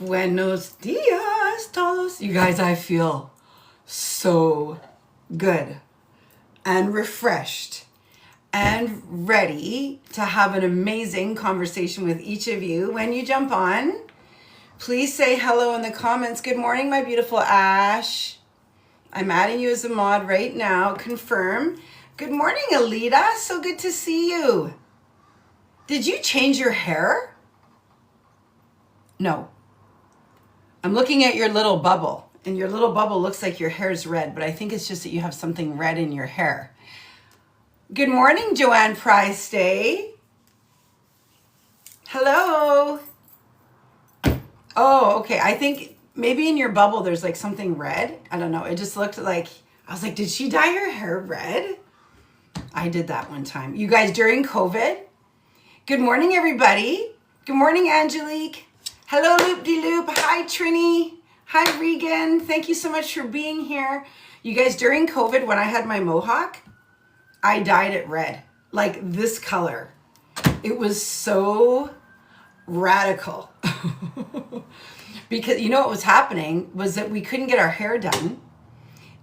Buenos dias, todos. You guys, I feel so good and refreshed and ready to have an amazing conversation with each of you. When you jump on, please say hello in the comments. Good morning, my beautiful Ash. I'm adding you as a mod right now. Confirm. Good morning, Alita. So good to see you. Did you change your hair? No. I'm looking at your little bubble, and your little bubble looks like your hair's red, but I think it's just that you have something red in your hair. Good morning, Joanne Price Day. Hello. Oh, okay. I think maybe in your bubble there's like something red. I don't know. It just looked like, I was like, did she dye her hair red? I did that one time. You guys, during COVID. Good morning, everybody. Good morning, Angelique. Hello, Loop-de-Loop. Hi, Trini. Hi, Regan. Thank you so much for being here. You guys, during COVID, when I had my mohawk, I dyed it red, like this color. It was so radical. Because you know what was happening was that we couldn't get our hair done,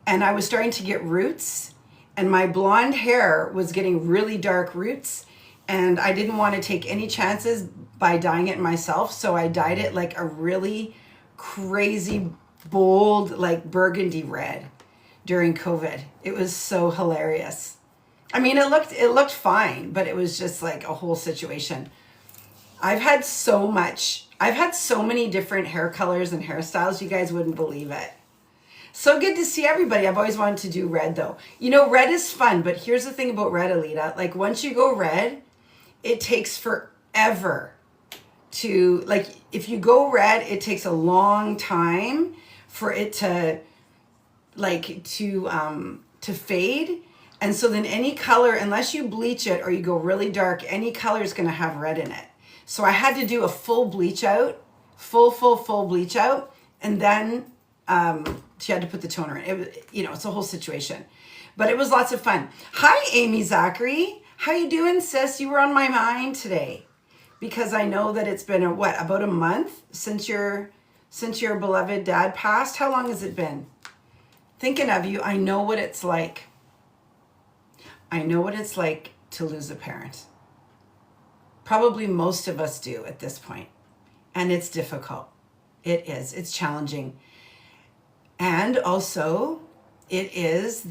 and I was starting to get roots, and my blonde hair was getting really dark roots, and I didn't want to take any chances by dyeing it myself, so I dyed it like a really crazy, bold, like burgundy red during COVID. It was so hilarious. I mean, it looked fine, but it was just like a whole situation. I've had so many different hair colors and hairstyles, you guys wouldn't believe it. So good to see everybody. I've always wanted to do red though. You know, red is fun, but here's the thing about red, Alita. Like once you go red, it takes forever to, like, if you go red, it takes a long time for it to, like, to fade. And so then any color, unless you bleach it or you go really dark, any color is going to have red in it. So I had to do a full bleach out, full bleach out. And then she had to put the toner in. It was, you know, it's a whole situation. But it was lots of fun. Hi, Amy Zachary. How you doing, sis? You were on my mind today because I know that it's been about a month since your beloved dad passed. How long has it been? Thinking of you, I know what it's like. I know what it's like to lose a parent. Probably most of us do at this point. And it's difficult. It is. It's challenging. And also, it's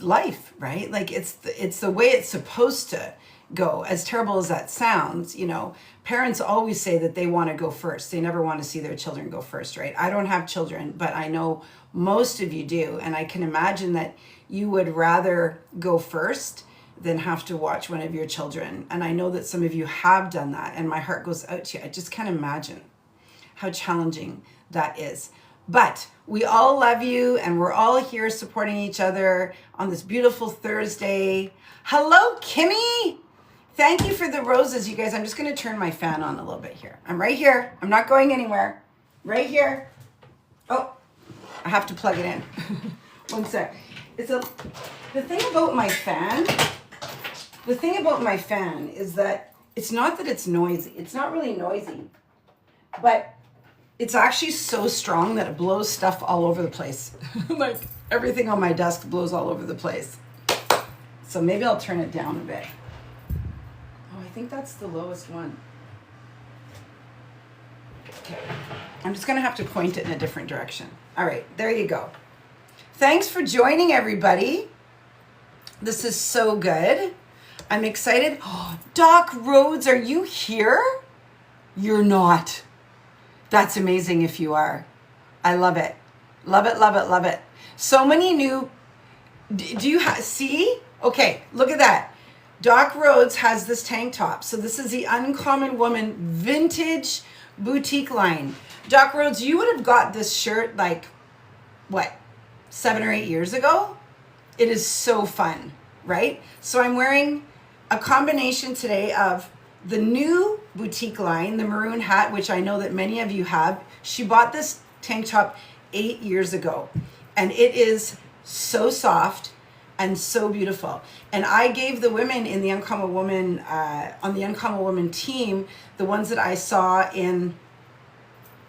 life, right? Like it's the way it's supposed to go. As terrible as that sounds, you know, parents always say that they want to go first. They never want to see their children go first, right? I don't have children, but I know most of you do. And I can imagine that you would rather go first than have to watch one of your children. And I know that some of you have done that, and my heart goes out to you. I just can't imagine how challenging that is. But we all love you, and we're all here supporting each other on this beautiful Thursday. Hello, Kimmy. Thank you for the roses, you guys. I'm just going to turn my fan on a little bit here. I'm right here. I'm not going anywhere. Right here. Oh, I have to plug it in. One sec. The thing about my fan is that it's not that it's noisy. It's not really noisy, but it's actually so strong that it blows stuff all over the place. Like everything on my desk blows all over the place. So maybe I'll turn it down a bit. Oh, I think that's the lowest one. Okay. I'm just going to have to point it in a different direction. All right, there you go. Thanks for joining, everybody. This is so good. I'm excited. Oh, Doc Rhodes, are you here? You're not. That's amazing if you are. I love it. Love it, love it, love it. So many new, do you see? Okay, look at that. Doc Rhodes has this tank top. So this is the Uncommon Woman vintage boutique line. Doc Rhodes, you would have got this shirt like, what, 7 or 8 years ago? It is so fun, right? So I'm wearing a combination today of the new boutique line, the maroon hat, which I know that many of you have. She bought this tank top 8 years ago, and it is so soft and so beautiful. And I gave the women in the Uncommon Woman, on the Uncommon Woman team, the ones that I saw in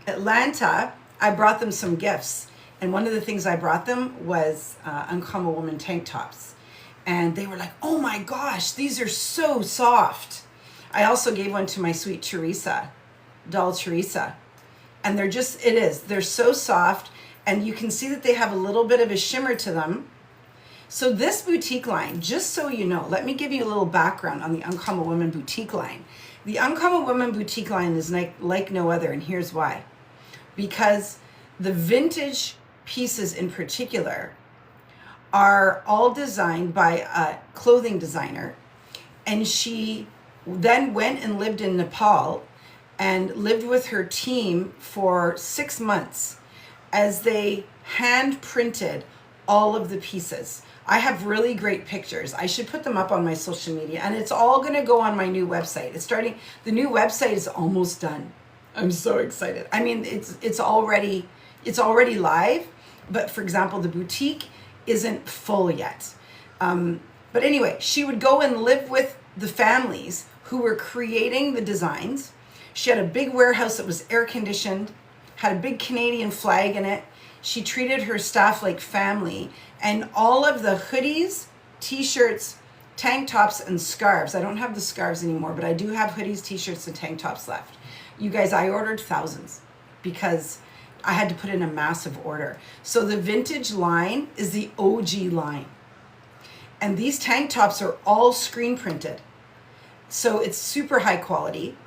Atlanta, I brought them some gifts. And one of the things I brought them was Uncommon Woman tank tops. And they were like, oh my gosh, these are so soft. I also gave one to my sweet Teresa, doll Teresa. And they're so soft. And you can see that they have a little bit of a shimmer to them. So this boutique line, just so you know, let me give you a little background on the Uncommon Woman boutique line. The Uncommon Woman boutique line is like no other, and here's why. Because the vintage pieces in particular are all designed by a clothing designer, and she then went and lived in Nepal and lived with her team for 6 months as they hand printed all of the pieces. I have really great pictures. I should put them up on my social media, and it's all going to go on my new website. The new website is almost done. I'm so excited. I mean, it's already live, but for example, the boutique isn't full yet. But anyway, she would go and live with the families who were creating the designs. She had a big warehouse that was air conditioned, had a big Canadian flag in it. She treated her staff like family, and all of the hoodies, t-shirts, tank tops, and scarves. I don't have the scarves anymore, but I do have hoodies, t-shirts, and tank tops left. You guys, I ordered thousands because I had to put in a massive order. So the vintage line is the OG line. And these tank tops are all screen printed. So it's super high quality.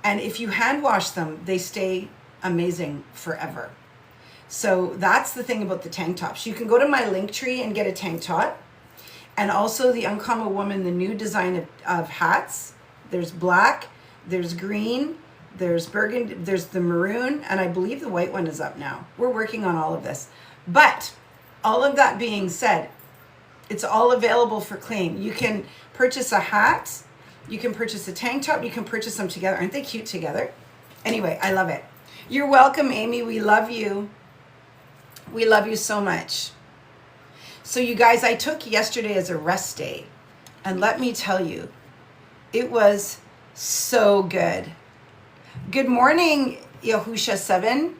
And if you hand wash them, they stay amazing forever. So that's the thing about the tank tops. You can go to my Linktree and get a tank top. And also the Uncommon Woman, the new design of hats. There's black, there's green, there's burgundy, there's the maroon, and I believe the white one is up now. We're working on all of this. But all of that being said, it's all available for claim. You can purchase a hat, you can purchase a tank top, you can purchase them together. Aren't they cute together? Anyway, I love it. You're welcome, Amy. We love you. We love you so much. So you guys, I took yesterday as a rest day, and let me tell you, it was so good. Good morning, Yahusha7.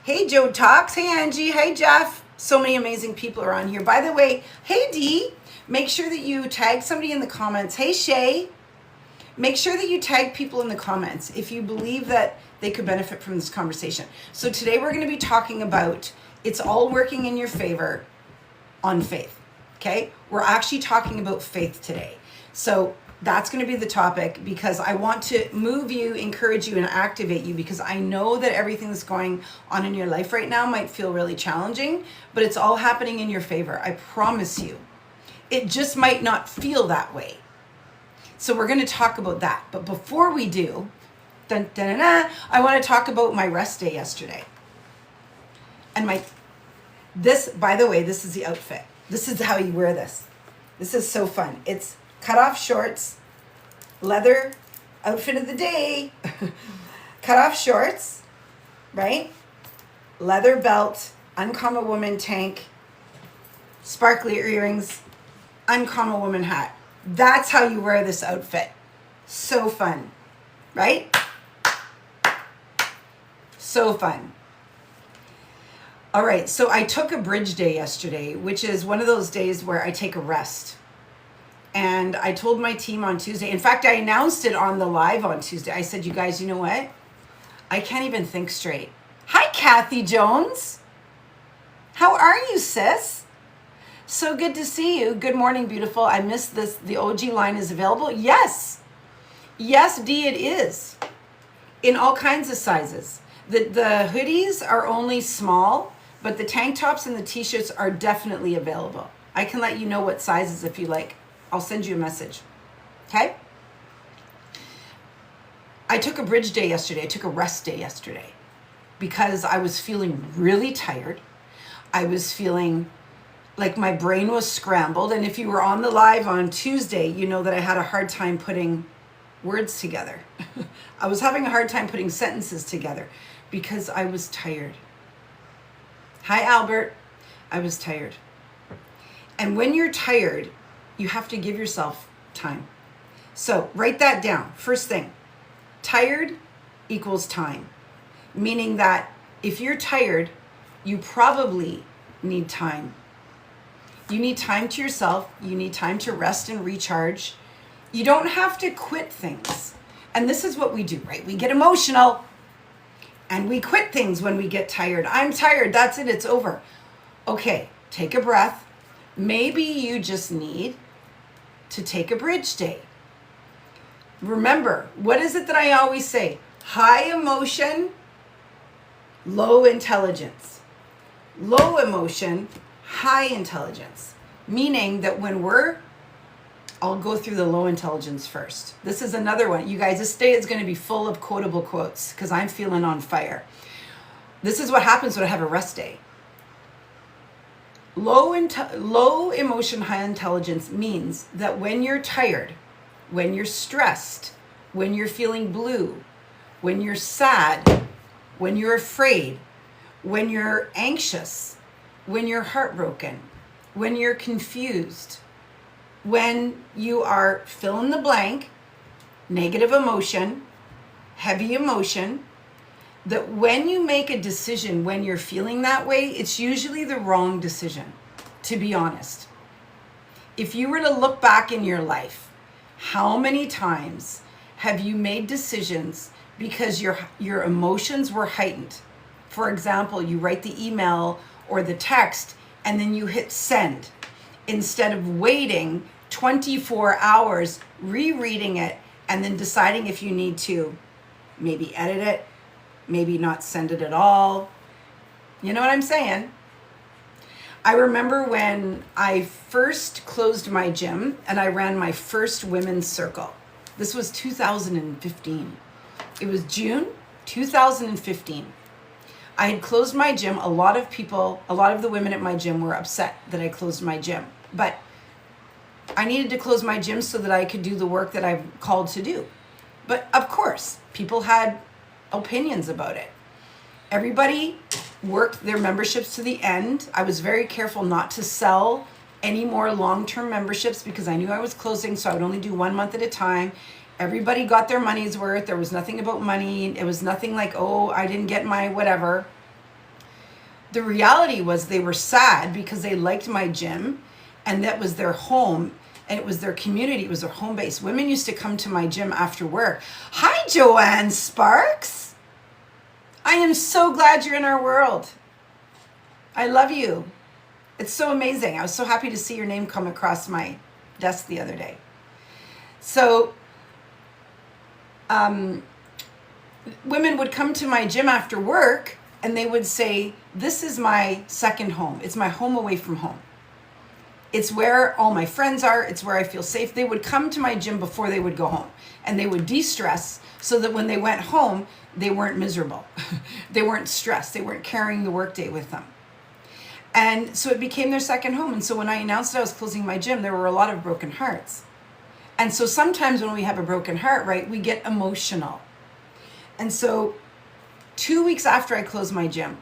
Hey, Joe Talks. Hey, Angie. Hey, Jeff. So many amazing people are on here. By the way, hey, Dee, make sure that you tag somebody in the comments. Hey, Shay, make sure that you tag people in the comments if you believe that they could benefit from this conversation. So today we're going to be talking about it's all working in your favor on faith, okay? We're actually talking about faith today. So that's going to be the topic because I want to move you, encourage you, and activate you because I know that everything that's going on in your life right now might feel really challenging, but it's all happening in your favor. I promise you. It just might not feel that way. So we're going to talk about that. But before we do, I want to talk about my rest day yesterday. And this, by the way, this is the outfit. This is how you wear this. This is so fun. It's cut off shorts, leather outfit of the day, cut off shorts, right? Leather belt, Uncommon Woman tank, sparkly earrings, Uncommon Woman hat. That's how you wear this outfit. So fun, right? So fun. All right, so I took a bridge day yesterday, which is one of those days where I take a rest. And I told my team on Tuesday, in fact, I announced it on the live on Tuesday. I said, you guys, you know what? I can't even think straight. Hi, Kathy Jones. How are you, sis? So good to see you. Good morning, beautiful. I missed this. The OG line is available. Yes. Yes, Dee, it is. In all kinds of sizes. The hoodies are only small, but the tank tops and the t-shirts are definitely available. I can let you know what sizes if you like. I'll send you a message. Okay? I took a bridge day yesterday. I took a rest day yesterday because I was feeling really tired. I was feeling like my brain was scrambled. And if you were on the live on Tuesday, you know that I had a hard time putting words together. I was having a hard time putting sentences together because I was tired. Hi, Albert. I was tired. And when you're tired, you have to give yourself time. So write that down. First thing, tired equals time. meaning that if you're tired, you probably need time. You need time to yourself. You need time to rest and recharge. You don't have to quit things. And this is what we do, right? We get emotional and we quit things when we get tired. I'm tired. That's it. It's over. Okay, take a breath. Maybe you just need to take a bridge day. Remember, what is it that I always say? High emotion, low intelligence. Low emotion, high intelligence. Meaning that when I'll go through the low intelligence first. This is another one. You guys, this day is going to be full of quotable quotes because I'm feeling on fire. This is what happens when I have a rest day. Low emotion, high intelligence means that when you're tired, when you're stressed, when you're feeling blue, when you're sad, when you're afraid, when you're anxious, when you're heartbroken, when you're confused, when you are fill in the blank, negative emotion, heavy emotion, that when you make a decision when you're feeling that way, it's usually the wrong decision, to be honest. If you were to look back in your life, how many times have you made decisions because your emotions were heightened? For example, you write the email or the text and then you hit send instead of waiting 24 hours, rereading it, and then deciding if you need to maybe edit it, maybe not send it at all. You know what I'm saying? I remember when I first closed my gym and I ran my first women's circle. This was 2015. It was June 2015. I had closed my gym. A lot of the women at my gym were upset that I closed my gym. But I needed to close my gym so that I could do the work that I'm called to do. But of course, people had opinions about it. Everybody worked their memberships to the end. I was very careful not to sell any more long-term memberships because I knew I was closing, so I would only do 1 month at a time. Everybody got their money's worth. There was nothing about money. It was nothing like, oh, I didn't get my whatever. The reality was they were sad because they liked my gym and that was their home and it was their community. It was their home base. Women used to come to my gym after work. Hi, Joanne Sparks. I am so glad you're in our world. I love you. It's so amazing. I was so happy to see your name come across my desk the other day. So, women would come to my gym after work and they would say, this is my second home. It's my home away from home. It's where all my friends are. It's where I feel safe. They would come to my gym before they would go home and they would de-stress so that when they went home, they weren't miserable. They weren't stressed. They weren't carrying the workday with them. And so it became their second home. And so when I announced that I was closing my gym, there were a lot of broken hearts. And so sometimes when we have a broken heart, right, we get emotional. And so 2 weeks after I closed my gym,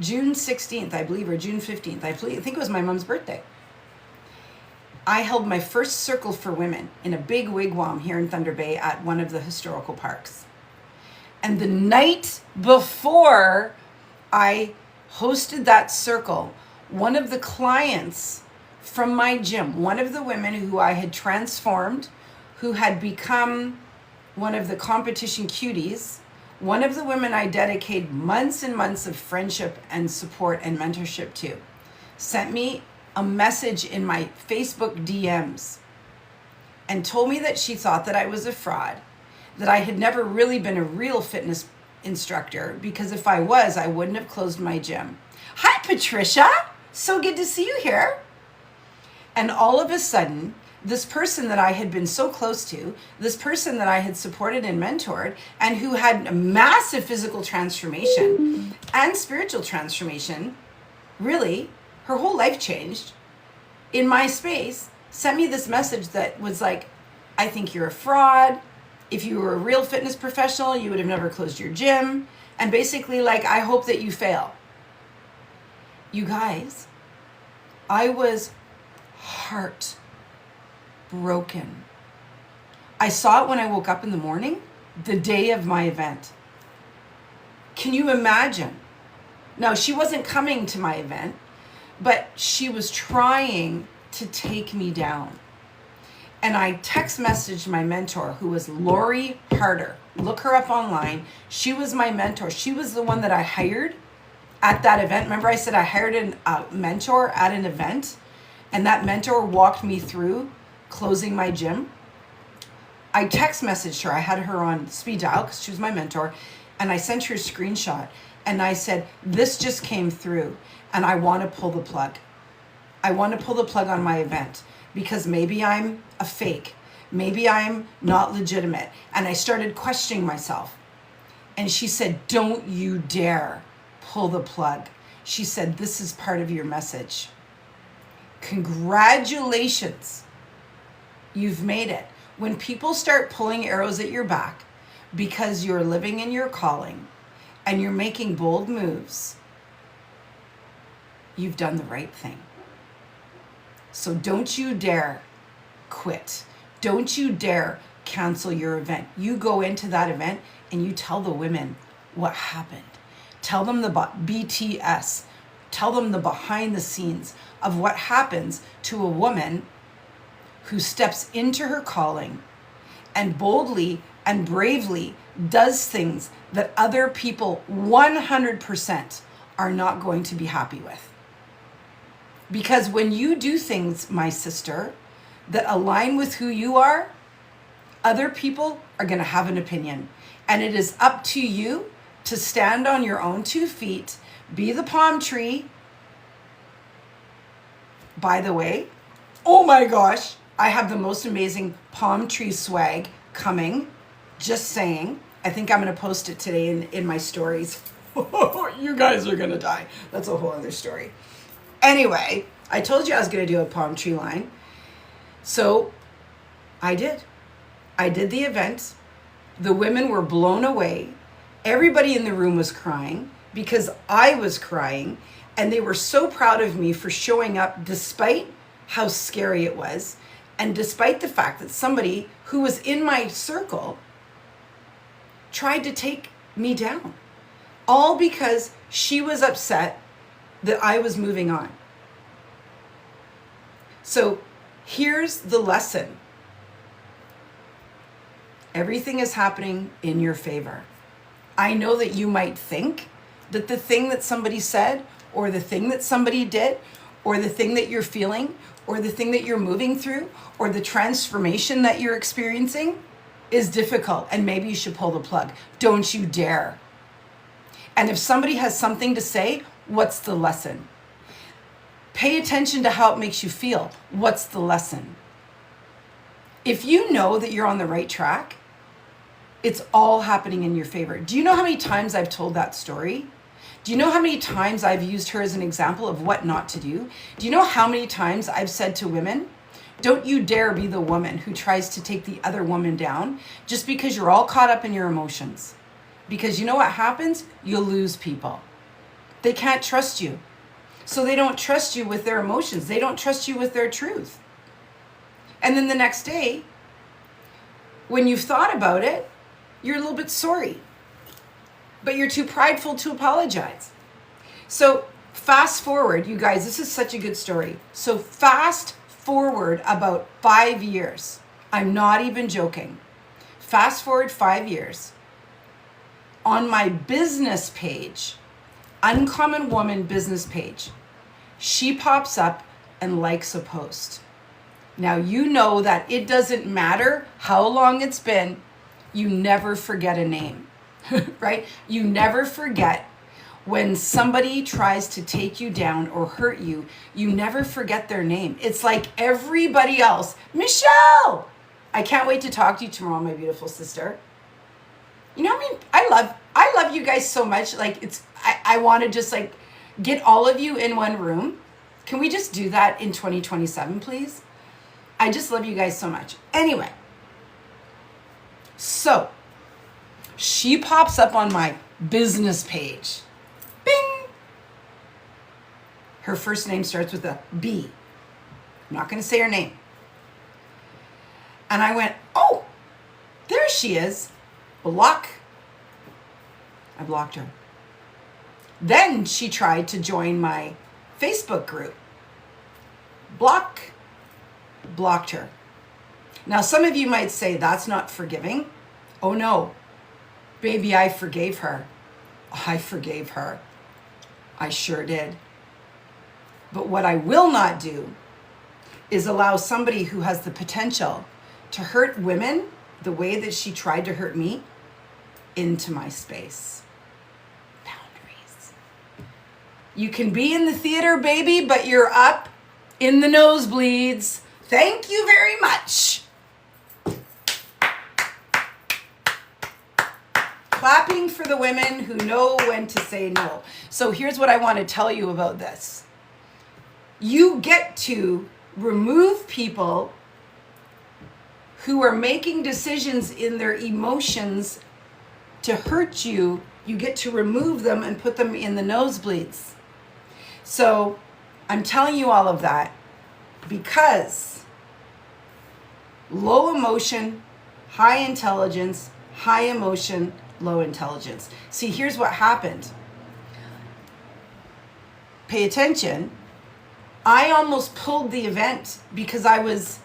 June 16th, I believe, or June 15th, I think it was my mom's birthday, I held my first circle for women in a big wigwam here in Thunder Bay at one of the historical parks. And the night before I hosted that circle, one of the clients from my gym, one of the women who I had transformed, who had become one of the competition cuties, one of the women I dedicated months and months of friendship and support and mentorship to, sent me a message in my Facebook DMs and told me that she thought that I was a fraud, that I had never really been a real fitness instructor, because if I was, I wouldn't have closed my gym. Hi, Patricia. So good to see you here. And all of a sudden, this person that I had been so close to, this person that I had supported and mentored, and who had a massive physical transformation and spiritual transformation, really, her whole life changed in my space, sent me this message that was like, I think you're a fraud. If you were a real fitness professional, you would have never closed your gym. And basically like, I hope that you fail. You guys, I was heartbroken. I saw it when I woke up in the morning, the day of my event. Can you imagine? Now, she wasn't coming to my event, but she was trying to take me down. And I text messaged my mentor, who was Lori Harder. Look her up online. She was my mentor. She was the one that I hired at that event. Remember I said I hired a mentor at an event, and that mentor walked me through closing my gym. I text messaged her. I had her on speed dial because she was my mentor, and I sent her a screenshot, and I said, this just came through, and I want to pull the plug. I want to pull the plug on my event because maybe I'm a fake. Maybe I'm not legitimate. And I started questioning myself. And she said, don't you dare pull the plug. She said, this is part of your message. Congratulations. You've made it. When people start pulling arrows at your back because you're living in your calling and you're making bold moves, you've done the right thing. So don't you dare quit. Don't you dare cancel your event. You go into that event and you tell the women what happened. Tell them the BTS. Tell them the behind the scenes of what happens to a woman who steps into her calling and boldly and bravely does things that other people 100% are not going to be happy with. Because when you do things, my sister, that align with who you are, other people are going to have an opinion. And it is up to you to stand on your own 2 feet, be the palm tree. By the way, oh my gosh, I have the most amazing palm tree swag coming. Just saying. I think I'm going to post it today in my stories. You guys are going to die. That's a whole other story. Anyway, I told you I was going to do a palm tree line. So I did. I did the event. The women were blown away. Everybody in the room was crying because I was crying. And they were so proud of me for showing up despite how scary it was. And despite the fact that somebody who was in my circle tried to take me down. All because she was upset that I was moving on. So here's the lesson. Everything is happening in your favor. I know that you might think that the thing that somebody said, or the thing that somebody did, or the thing that you're feeling, or the thing that you're moving through, or the transformation that you're experiencing is difficult, and maybe you should pull the plug. Don't you dare. And if somebody has something to say, what's the lesson? Pay attention to how it makes you feel. What's the lesson? If you know that you're on the right track, it's all happening in your favor. Do you know how many times I've told that story? Do you know how many times I've used her as an example of what not to do? Do you know how many times I've said to women, don't you dare be the woman who tries to take the other woman down just because you're all caught up in your emotions. Because you know what happens? You'll lose people. They can't trust you. So they don't trust you with their emotions. They don't trust you with their truth. And then the next day, when you've thought about it, you're a little bit sorry. But you're too prideful to apologize. So fast forward, you guys, this is such a good story. So fast forward about 5 years. I'm not even joking. Fast forward 5 years. On my business page, Uncommon Woman business page, she pops up and likes a post. Now, you know that it doesn't matter how long it's been, you never forget a name, right? You never forget when somebody tries to take you down or hurt you, you never forget their name. It's like everybody else. Michelle! I can't wait to talk to you tomorrow, my beautiful sister. You know what I mean? I love you guys so much. Like I want to just like get all of you in one room. Can we just do that in 2027, please? I just love you guys so much. Anyway, so she pops up on my business page. Bing! Her first name starts with a B. I'm not going to say her name. And I went, oh, there she is. Block. I blocked her. Then she tried to join my Facebook group. Blocked her. Now, some of you might say that's not forgiving. Oh no, baby, I forgave her. I forgave her. I sure did. But what I will not do is allow somebody who has the potential to hurt women the way that she tried to hurt me into my space. Boundaries. You can be in the theater, baby, but you're up in the nosebleeds. Thank you very much. Clapping for the women who know when to say no. So here's what I want to tell you about this. You get to remove people who are making decisions in their emotions to hurt you. You get to remove them and put them in the nosebleeds. So I'm telling you all of that because low emotion, high intelligence, high emotion, low intelligence. See, here's what happened. Pay attention. I almost pulled the event because I was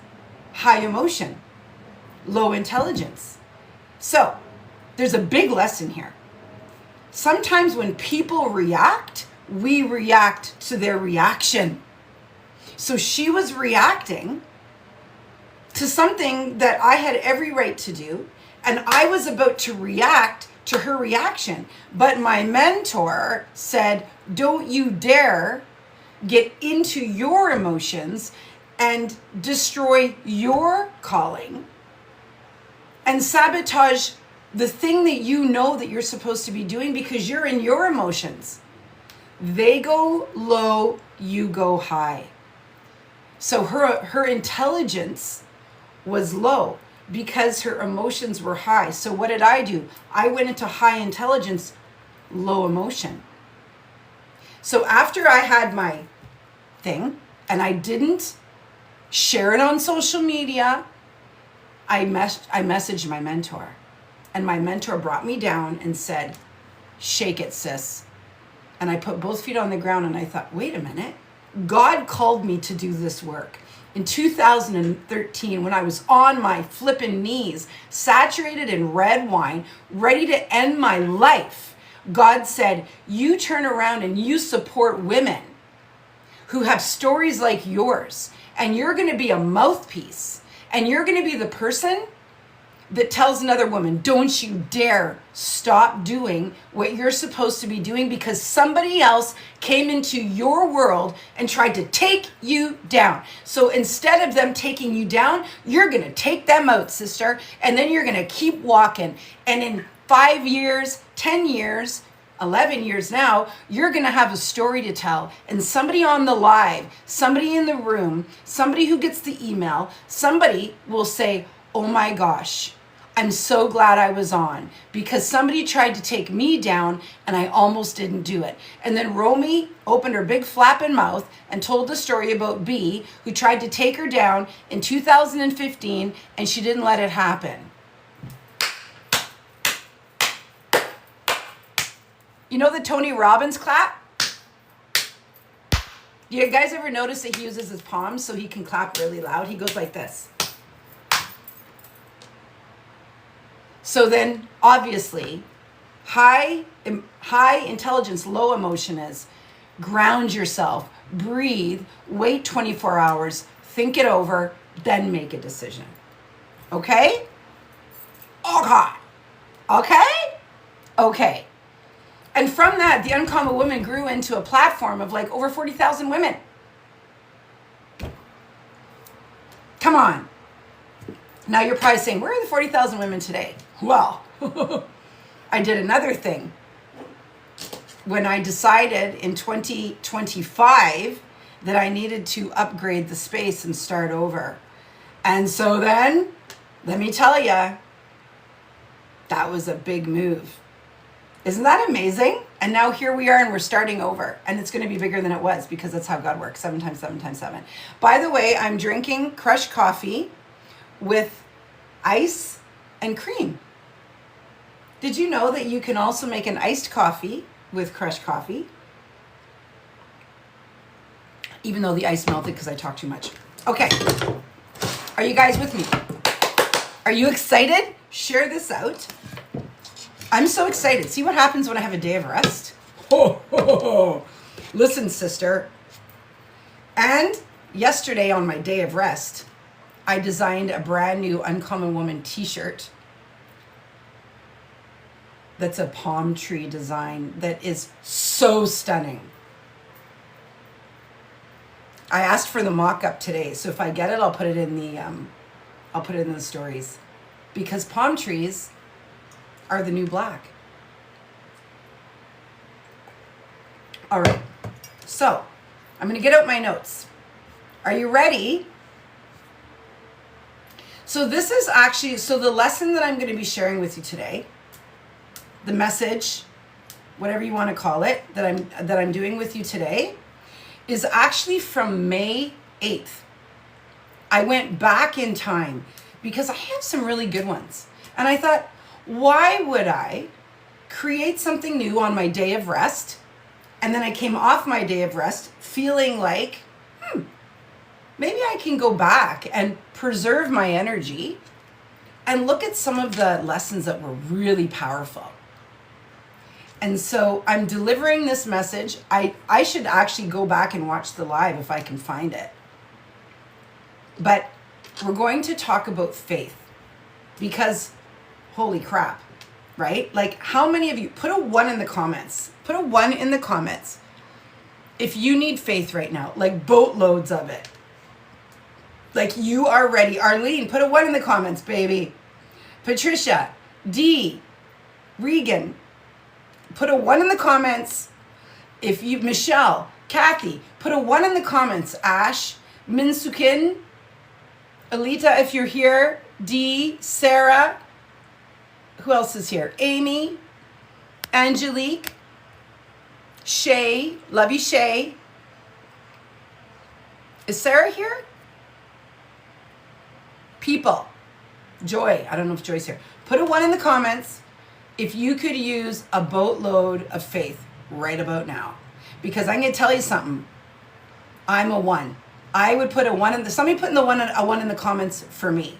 high emotion, low intelligence. So there's a big lesson here. Sometimes when people react, we react to their reaction. So she was reacting to something that I had every right to do, and I was about to react to her reaction. But my mentor said, don't you dare get into your emotions and destroy your calling and sabotage the thing that you know that you're supposed to be doing because you're in your emotions. They go low, you go high. So her intelligence was low because her emotions were high. So what did I do? I went into high intelligence, low emotion. So after I had my thing and I didn't share it on social media, I messaged my mentor, and my mentor brought me down and said, shake it, sis. And I put both feet on the ground and I thought, wait a minute. God called me to do this work. In 2013, when I was on my flippin' knees, saturated in red wine, ready to end my life, God said, you turn around and you support women who have stories like yours, and you're going to be a mouthpiece, and you're going to be the person that tells another woman, don't you dare stop doing what you're supposed to be doing because somebody else came into your world and tried to take you down. So instead of them taking you down, you're going to take them out, sister, and then you're going to keep walking. And in 5 years, 10 years, 11 years now, you're going to have a story to tell. And somebody on the live, somebody in the room, somebody who gets the email, somebody will say, oh my gosh, I'm so glad I was on because somebody tried to take me down and I almost didn't do it. And then Romy opened her big flapping mouth and told the story about B, who tried to take her down in 2015 and she didn't let it happen. You know the Tony Robbins clap? You guys ever notice that he uses his palms so he can clap really loud? He goes like this. So then, obviously, high intelligence, low emotion is ground yourself, breathe, wait 24 hours, think it over, then make a decision. Okay? Okay. And from that, the Uncommon Woman grew into a platform of like over 40,000 women. Come on. Now you're probably saying, where are the 40,000 women today? Well, I did another thing. When I decided in 2025 that I needed to upgrade the space and start over. And so then, let me tell you, that was a big move. Isn't that amazing? And now here we are and we're starting over. And it's going to be bigger than it was because that's how God works. 7 times 7 times 7. By the way, I'm drinking crushed coffee with ice and cream. Did you know that you can also make an iced coffee with crushed coffee. Even though the ice melted because I talked too much. Okay. Are you guys with me? Are you excited? Share this out. I'm so excited. See what happens when I have a day of rest? Listen, sister. And yesterday on my day of rest, I designed a brand new Uncommon Woman t-shirt that's a palm tree design that is so stunning. I asked for the mock-up today, so if I get it, I'll put it in the stories, because palm trees are the new black. All right, so I'm going to get out my notes. Are you ready? So this is actually, so the lesson that I'm going to be sharing with you today, the message, whatever you want to call it, that I'm doing with you today, is actually from May 8th. I went back in time because I have some really good ones. And I thought, why would I create something new on my day of rest? And then I came off my day of rest feeling like, maybe I can go back and preserve my energy and look at some of the lessons that were really powerful. And so I'm delivering this message. I should actually go back and watch the live if I can find it. But we're going to talk about faith because holy crap, right? Like, how many of you, put a 1 in the comments. Put a 1 in the comments if you need faith right now, like boatloads of it. Like, you are ready. Arlene, put a 1 in the comments, baby. Patricia, D, Regan, put a 1 in the comments. If you, Michelle, Kathy, put a 1 in the comments. Ash, Minsukin, Alita, if you're here, D, Sarah, who else is here? Amy, Angelique, Shay, love you, Shay. Is Sarah here? People, Joy, I don't know if Joy's here. Put a 1 in the comments if you could use a boatload of faith right about now. Because I'm going to tell you something. I'm a 1. I would put a 1 in the, somebody put in the a 1 in the comments for me.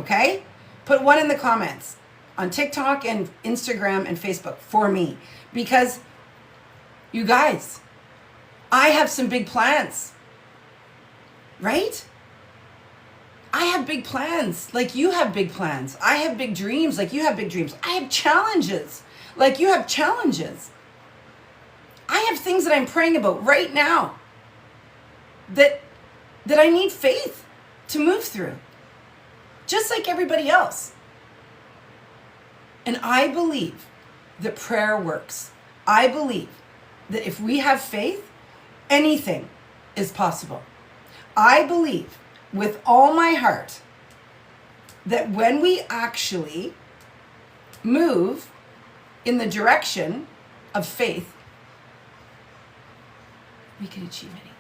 Okay? Put 1 in the comments on TikTok and Instagram and Facebook for me. Because you guys, I have some big plans. Right? I have big plans, like you have big plans. I have big dreams, like you have big dreams. I have challenges, like you have challenges. I have things that I'm praying about right now that I need faith to move through, just like everybody else. And I believe that prayer works. I believe that if we have faith, anything is possible. I believe with all my heart that when we actually move in the direction of faith, we can achieve anything.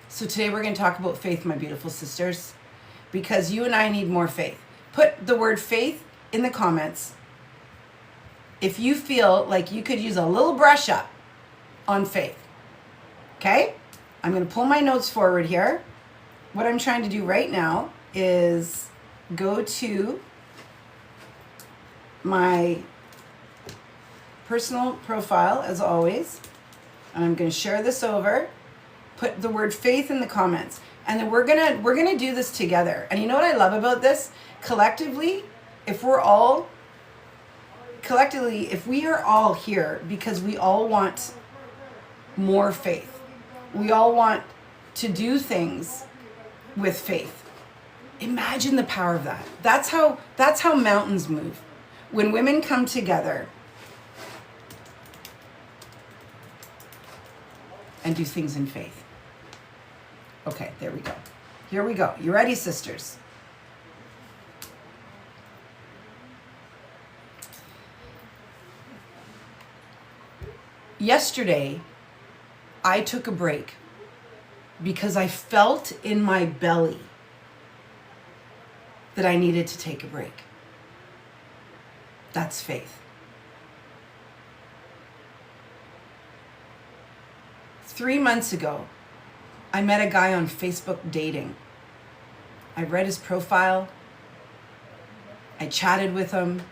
So today we're going to talk about faith, my beautiful sisters, because you and I need more faith. Put the word faith in the comments if you feel like you could use a little brush up on faith. Okay? I'm going to pull my notes forward here. What I'm trying to do right now is go to my personal profile, as always, and I'm going to share this over. Put the word faith in the comments, and then we're gonna do this together. And you know what I love about this? Collectively, if we are all here because we all want more faith, we all want to do things with faith. Imagine the power of that. That's how mountains move. When women come together and do things in faith. Okay, there we go. Here we go. You ready, sisters? Yesterday, I took a break because I felt in my belly that I needed to take a break. That's faith. 3 months ago, I met a guy on Facebook dating. I read his profile. I chatted with him.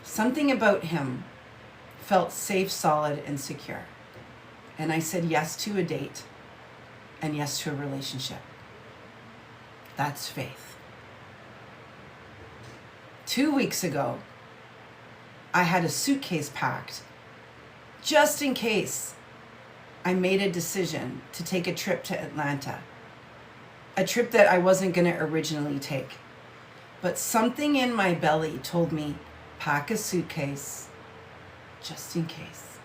Something about him felt safe, solid, and secure. And I said yes to a date and yes to a relationship. That's faith. 2 weeks ago, I had a suitcase packed just in case I made a decision to take a trip to Atlanta. A trip that I wasn't going to originally take. But something in my belly told me, pack a suitcase just in case.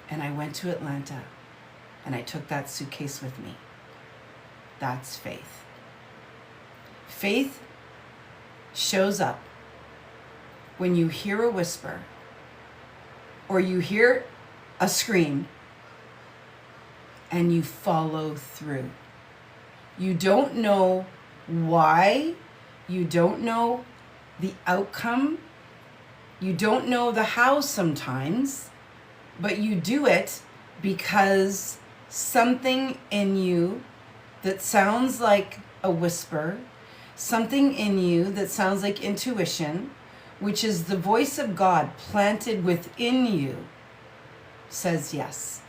And I went to Atlanta and I took that suitcase with me. That's faith. Faith shows up when you hear a whisper or you hear a scream and you follow through. You don't know why, you don't know the outcome, you don't know the how sometimes, but you do it because something in you that sounds like a whisper, something in you that sounds like intuition, which is the voice of God planted within you, says yes.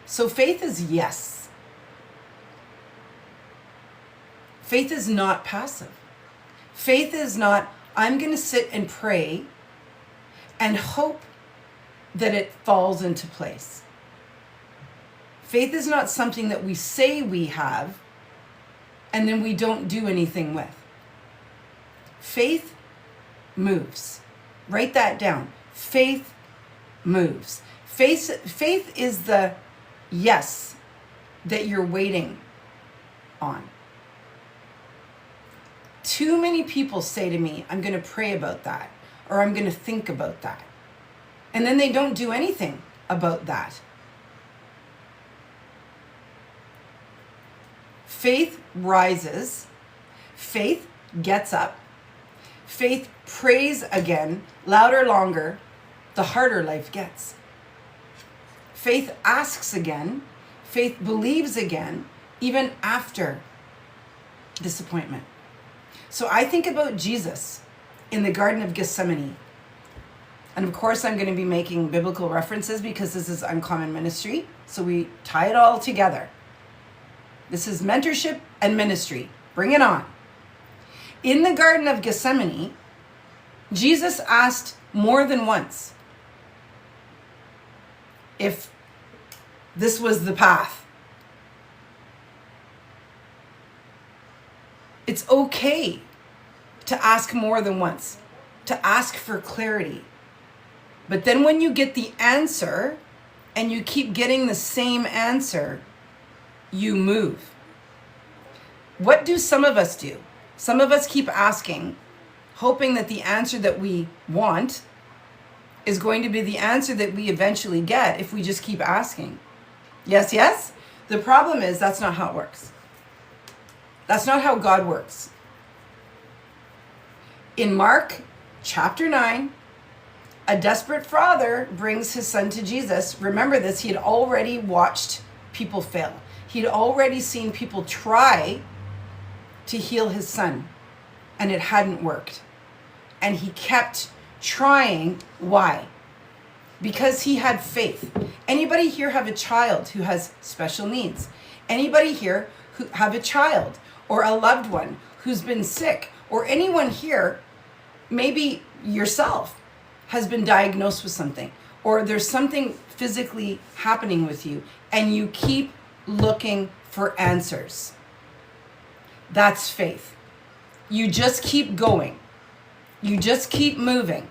So faith is yes. Faith is not passive. Faith is not, I'm going to sit and pray and hope that it falls into place. Faith is not something that we say we have and then we don't do anything with. Faith moves. Write that down. Faith moves. Faith is the yes that you're waiting on. Too many people say to me, I'm going to pray about that, or I'm going to think about that. And then they don't do anything about that. Faith rises. Faith gets up. Faith prays again, louder, longer, the harder life gets. Faith asks again. Faith believes again, even after disappointment. So I think about Jesus in the Garden of Gethsemane. And of course, I'm going to be making biblical references because this is Uncommon Ministry. So we tie it all together. This is mentorship and ministry. Bring it on. In the Garden of Gethsemane, Jesus asked more than once if this was the path. It's okay to ask more than once, to ask for clarity. But then when you get the answer and you keep getting the same answer, you move. What do some of us do? Some of us keep asking, hoping that the answer that we want is going to be the answer that we eventually get if we just keep asking. Yes, yes? The problem is that's not how it works. That's not how God works. In Mark chapter 9, a desperate father brings his son to Jesus. Remember this, he had already watched people fail. He'd already seen people try to heal his son, and it hadn't worked. And he kept trying. Why? Because he had faith. Anybody here have a child who has special needs? Anybody here who have a child or a loved one who's been sick? Or anyone here, maybe yourself, has been diagnosed with something, or there's something physically happening with you, and you keep looking for answers. That's faith. You just keep going. You just keep moving.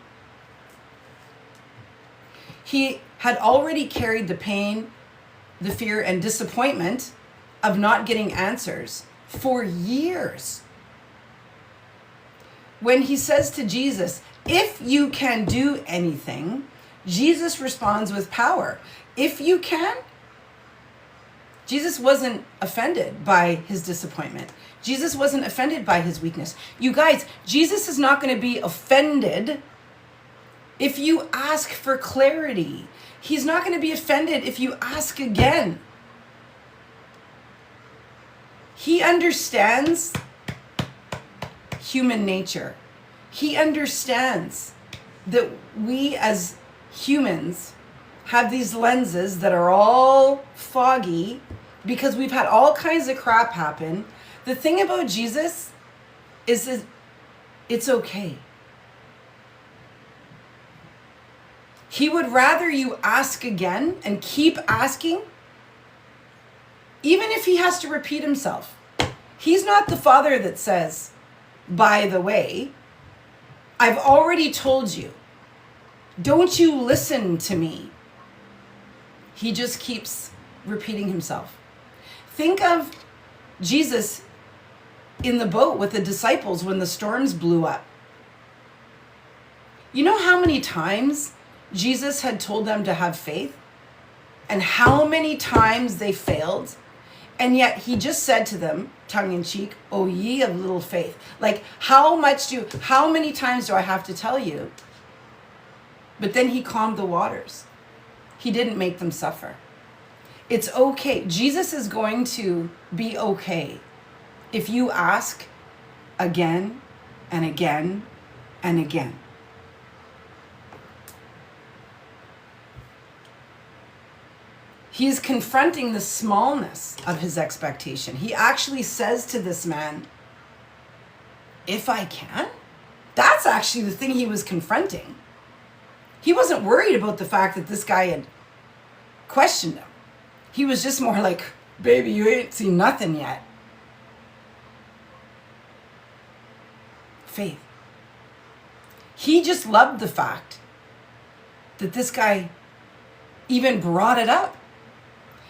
He had already carried the pain, the fear, and disappointment of not getting answers for years. When he says to Jesus, if you can do anything, Jesus responds with power. If you can. Jesus wasn't offended by his disappointment. Jesus wasn't offended by his weakness. You guys, Jesus is not going to be offended If you ask for clarity, he's not going to be offended if you ask again. He understands human nature. He understands that we as humans have these lenses that are all foggy because we've had all kinds of crap happen. The thing about Jesus is that it's okay. He would rather you ask again and keep asking, even if he has to repeat himself. He's not the father that says, by the way, I've already told you. Don't you listen to me? He just keeps repeating himself. Think of Jesus in the boat with the disciples when the storms blew up. You know how many times Jesus had told them to have faith? And how many times they failed? And yet he just said to them, tongue in cheek, "O ye of little faith." Like, how many times do I have to tell you? But then he calmed the waters. He didn't make them suffer. It's okay. Jesus is going to be okay if you ask again and again and again. He is confronting the smallness of his expectation. He actually says to this man, if I can. That's actually the thing he was confronting. He wasn't worried about the fact that this guy had questioned him. He was just more like, baby, you ain't seen nothing yet. Faith. He just loved the fact that this guy even brought it up.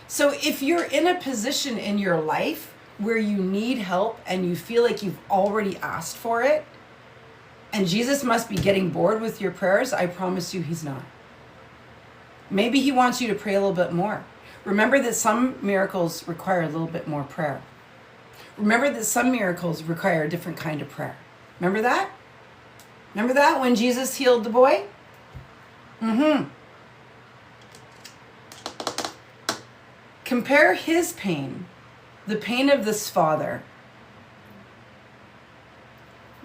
So if you're in a position in your life where you need help and you feel like you've already asked for it, and Jesus must be getting bored with your prayers, I promise you he's not. Maybe he wants you to pray a little bit more. Remember that some miracles require a little bit more prayer. Remember that some miracles require a different kind of prayer. Remember that? Remember that when Jesus healed the boy? Compare his pain, the pain of this father,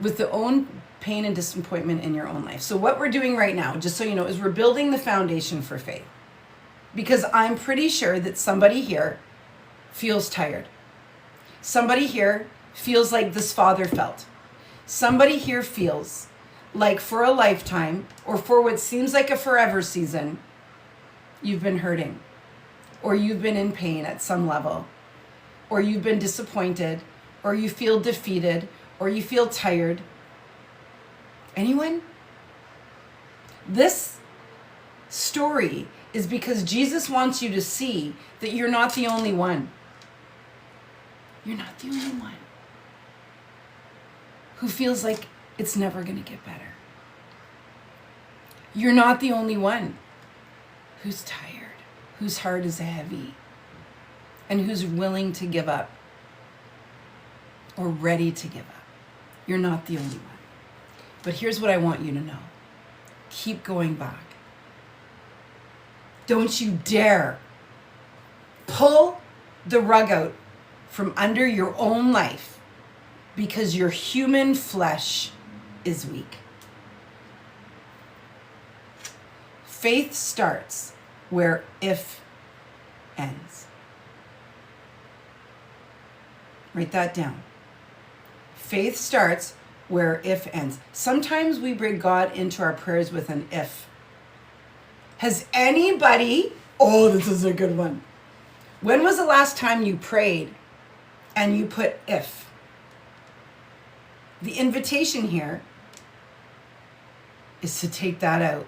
with the own pain and disappointment in your own life. So what we're doing right now, just so you know, is we're building the foundation for faith. Because I'm pretty sure that somebody here feels tired. Somebody here feels like this father felt. Somebody here feels like for a lifetime, or for what seems like a forever season, you've been hurting. Or you've been in pain at some level, or you've been disappointed, or you feel defeated, or you feel tired. Anyone? This story is because Jesus wants you to see that you're not the only one. You're not the only one who feels like it's never going to get better. You're not the only one who's tired, whose heart is heavy, and who's willing to give up or ready to give up. You're not the only one. But here's what I want you to know. Keep going back. Don't you dare pull the rug out from under your own life because your human flesh is weak. Faith starts where if ends. Write that down. Faith starts where if ends. Sometimes we bring God into our prayers with an if. Has anybody, oh, this is a good one. When was the last time you prayed and you put if? The invitation here is to take that out.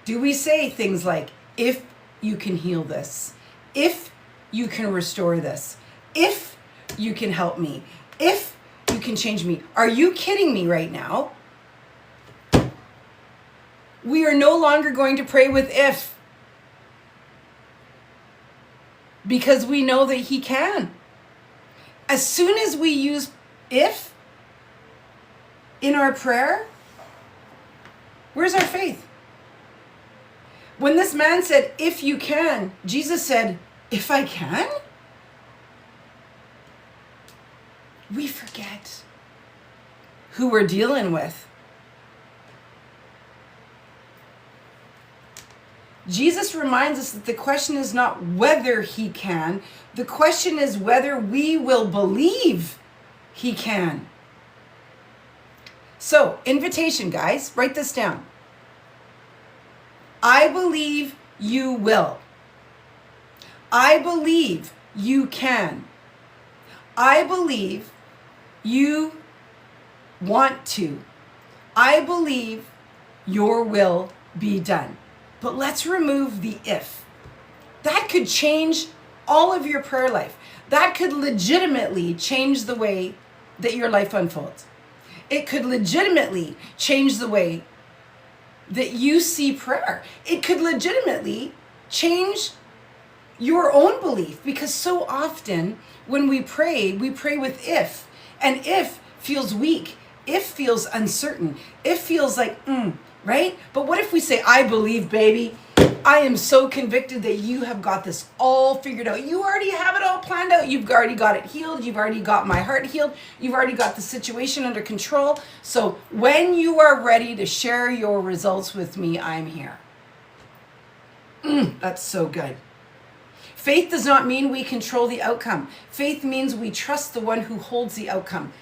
Do we say things like, if you can heal this, if you can restore this, if you can help me, if you can change me? Are you kidding me right now? We are no longer going to pray with if, because we know that he can. As soon as we use if in our prayer, where's our faith? When this man said, if you can, Jesus said, if I can? We forget who we're dealing with. Jesus reminds us that the question is not whether he can. The question is whether we will believe he can. So, invitation, guys, write this down. I believe you will. I believe you can. I believe you want to. I believe your will be done. But let's remove the if. That could change all of your prayer life. That could legitimately change the way that your life unfolds. It could legitimately change the way that you see prayer. It could legitimately change your own belief, because so often when we pray with if, and if feels weak, if feels uncertain, if feels like, right? But what if we say, I believe, baby, I am so convicted that you have got this all figured out. You already have it all planned out. You've already got it healed. You've already got my heart healed. You've already got the situation under control. So when you are ready to share your results with me, I'm here. That's so good. Faith does not mean we control the outcome. Faith means we trust the one who holds the outcome.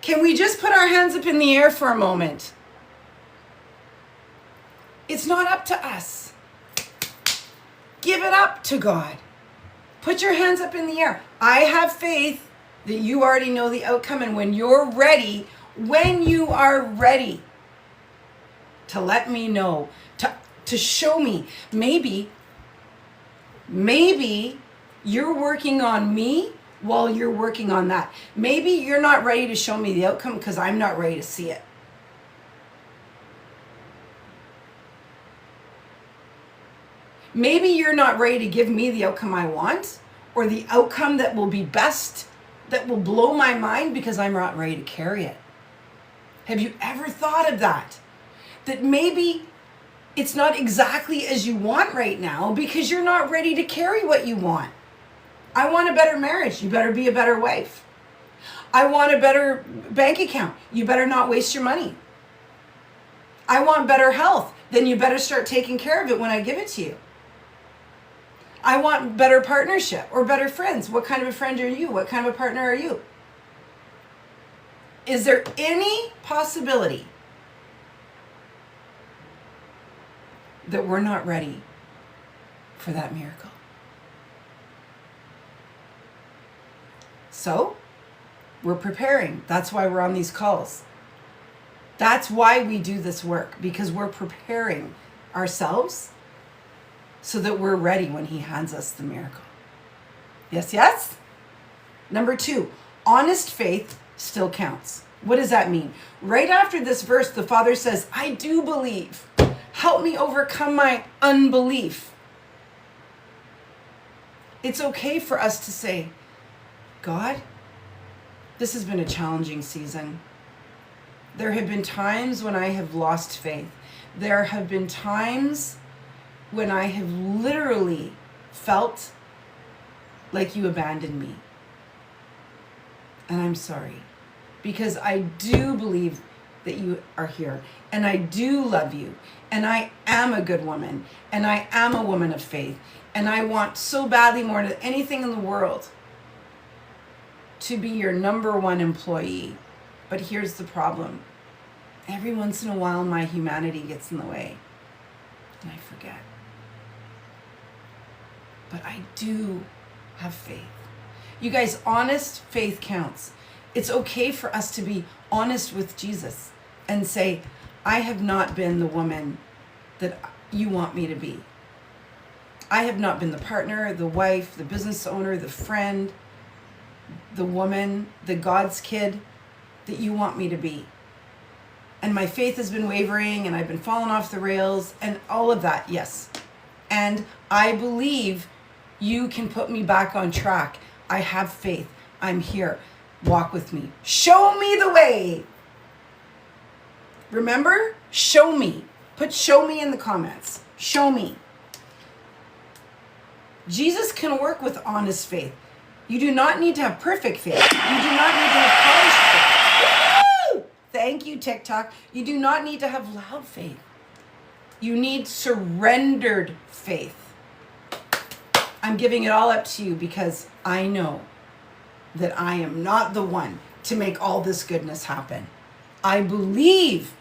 Can we just put our hands up in the air for a moment? It's not up to us. Give it up to God. Put your hands up in the air. I have faith that you already know the outcome, and when you are ready to let me know, to show me, maybe you're working on me while you're working on that. Maybe you're not ready to show me the outcome because I'm not ready to see it. Maybe you're not ready to give me the outcome I want, or the outcome that will be best, that will blow my mind, because I'm not ready to carry it. Have you ever thought of that? That maybe it's not exactly as you want right now because you're not ready to carry what you want. I want a better marriage. You better be a better wife. I want a better bank account. You better not waste your money. I want better health. Then you better start taking care of it when I give it to you. I want better partnership or better friends. What kind of a friend are you? What kind of a partner are you? Is there any possibility that we're not ready for that miracle? So, we're preparing. That's why we're on these calls. That's why we do this work, because we're preparing ourselves so that we're ready when he hands us the miracle. Yes, yes? Number 2, honest faith still counts. What does that mean? Right after this verse, the Father says, I do believe. Help me overcome my unbelief. It's okay for us to say, God, this has been a challenging season. There have been times when I have lost faith. There have been times when I have literally felt like you abandoned me. And I'm sorry, because I do believe that you are here, and I do love you, and I am a good woman, and I am a woman of faith, and I want so badly more than anything in the world to be your number one employee. But here's the problem. Every once in a while, my humanity gets in the way, and I forget. But I do have faith. You guys, honest faith counts. It's okay for us to be honest with Jesus and say, I have not been the woman that you want me to be. I have not been the partner, the wife, the business owner, the friend, the woman, the God's kid that you want me to be. And my faith has been wavering, and I've been falling off the rails, and all of that, yes. And I believe you can put me back on track. I have faith. I'm here. Walk with me. Show me the way. Remember? Show me. Put show me in the comments. Show me. Jesus can work with honest faith. You do not need to have perfect faith. You do not need to have polished faith. Woo! Thank you, TikTok. You do not need to have loud faith. You need surrendered faith. I'm giving it all up to you because I know that I am not the one to make all this goodness happen. I believe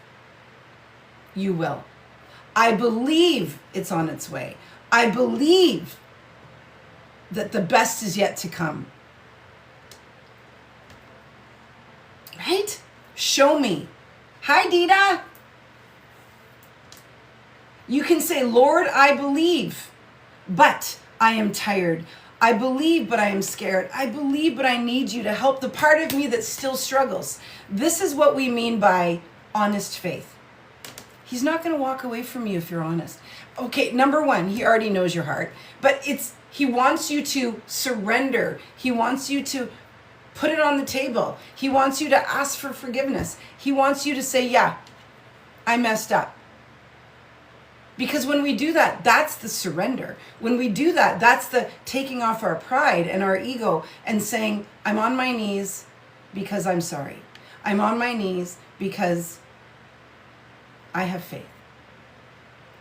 you will. I believe it's on its way. I believe that the best is yet to come. Right? Show me. Hi, Dita. You can say, Lord, I believe, but I am tired. I believe, but I am scared. I believe, but I need you to help the part of me that still struggles. This is what we mean by honest faith. He's not going to walk away from you if you're honest. Okay, number one, he already knows your heart, but he wants you to surrender. He wants you to put it on the table. He wants you to ask for forgiveness. He wants you to say, yeah, I messed up. Because when we do that, that's the surrender. When we do that, that's the taking off our pride and our ego and saying, I'm on my knees because I'm sorry. I'm on my knees because I have faith.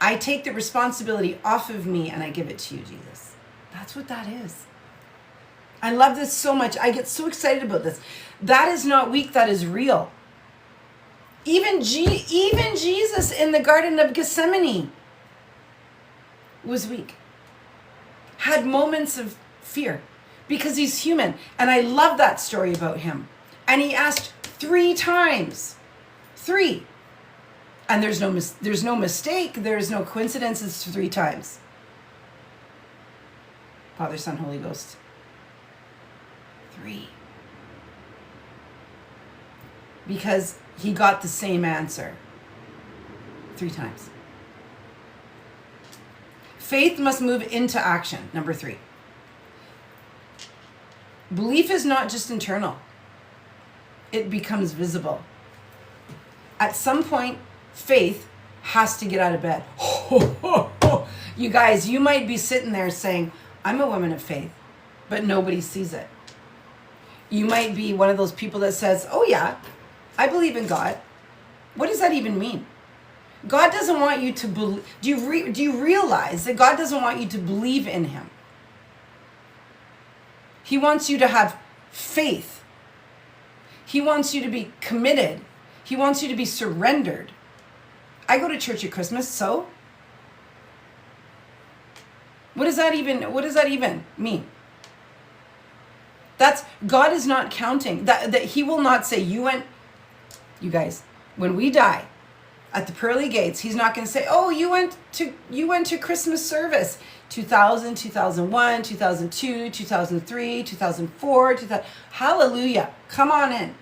I take the responsibility off of me and I give it to you, Jesus. That's what that is. I love this so much. I get so excited about this. That is not weak, that is real. Even Jesus in the Garden of Gethsemane was weak, had moments of fear because he's human. And I love that story about him. And he asked 3 times. 3. And there's no mistake. There's no coincidence. It's 3 times. Father, Son, Holy Ghost. 3. Because he got the same answer 3 times. Faith must move into action. Number 3. Belief is not just internal. It becomes visible. At some point, faith has to get out of bed. You guys, you might be sitting there saying, I'm a woman of faith, but nobody sees it. You might be one of those people that says, oh yeah, I believe in God. What does that even mean? God doesn't want you to believe. Do you realize that God doesn't want you to believe in him? He wants you to have faith. He wants you to be committed. He wants you to be surrendered. I go to church at Christmas, so what does that even mean? That's God is not counting. That he will not say you guys, when we die at the pearly gates, he's not going to say, "Oh, you went to Christmas service 2000, 2001, 2002, 2003, 2004, 2000. Hallelujah. Come on in."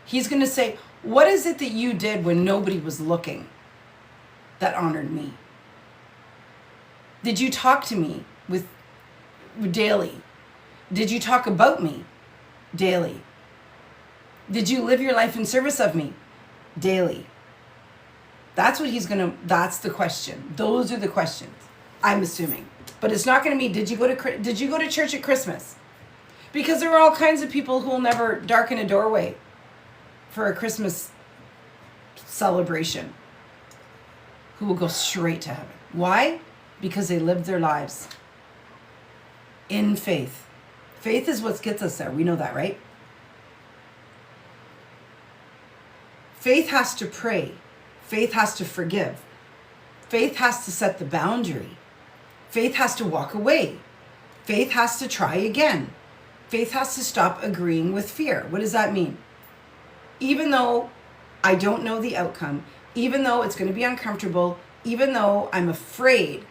He's going to say, "What is it that you did when nobody was looking that honored me? Did you talk to me with daily? Did you talk about me daily? Did you live your life in service of me daily?" That's what that's the question. Those are the questions, I'm assuming. But it's not going to be, did you go to church at Christmas? Because there are all kinds of people who will never darken a doorway for a Christmas celebration, who will go straight to heaven. Why? Because they lived their lives in faith. Faith is what gets us there. We know that, right? Faith has to pray. Faith has to forgive. Faith has to set the boundary. Faith has to walk away. Faith has to try again. Faith has to stop agreeing with fear. What does that mean? Even though I don't know the outcome, even though it's going to be uncomfortable, even though I'm afraid,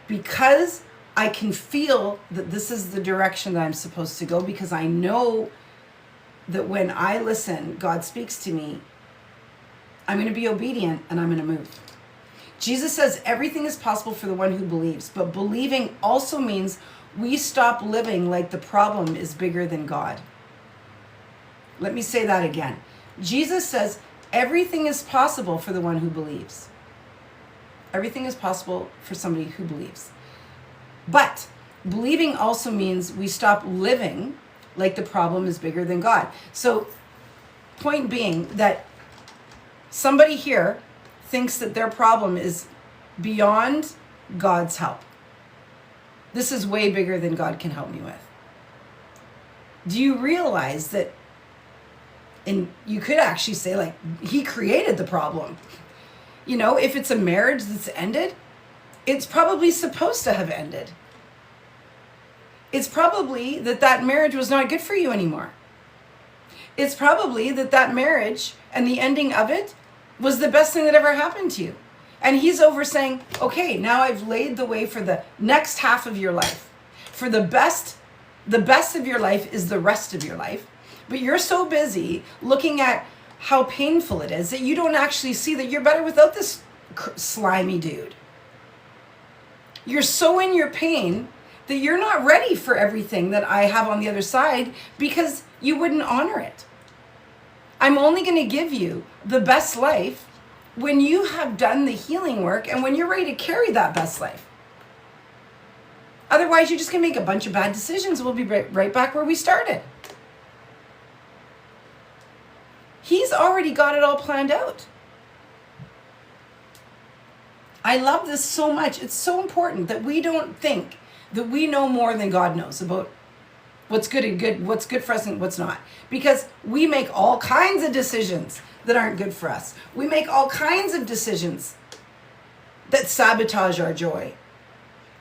because I can feel that this is the direction that I'm supposed to go, because I know that when I listen, God speaks to me, I'm going to be obedient and I'm going to move. Jesus says everything is possible for the one who believes, but believing also means we stop living like the problem is bigger than God. Let me say that again. Jesus says Everything is possible for the one who believes. Everything is possible for somebody who believes. But believing also means we stop living like the problem is bigger than God. So, point being that somebody here thinks that their problem is beyond God's help. This is way bigger than God can help me with. Do you realize that, and you could actually say, like, he created the problem. You know, if it's a marriage that's ended, it's probably supposed to have ended. It's probably that marriage was not good for you anymore. It's probably that marriage and the ending of it was the best thing that ever happened to you. And he's over saying, okay, now I've laid the way for the next half of your life. For the best of your life is the rest of your life. But you're so busy looking at how painful it is that you don't actually see that you're better without this slimy dude. You're so in your pain that you're not ready for everything that I have on the other side because you wouldn't honor it. I'm only going to give you the best life when you have done the healing work and when you're ready to carry that best life. Otherwise, you're just going to make a bunch of bad decisions. We'll be right back where we started. He's already got it all planned out. I love this so much. It's so important that we don't think that we know more than God knows about what's good and good, what's good for us and what's not. Because we make all kinds of decisions that aren't good for us. We make all kinds of decisions that sabotage our joy.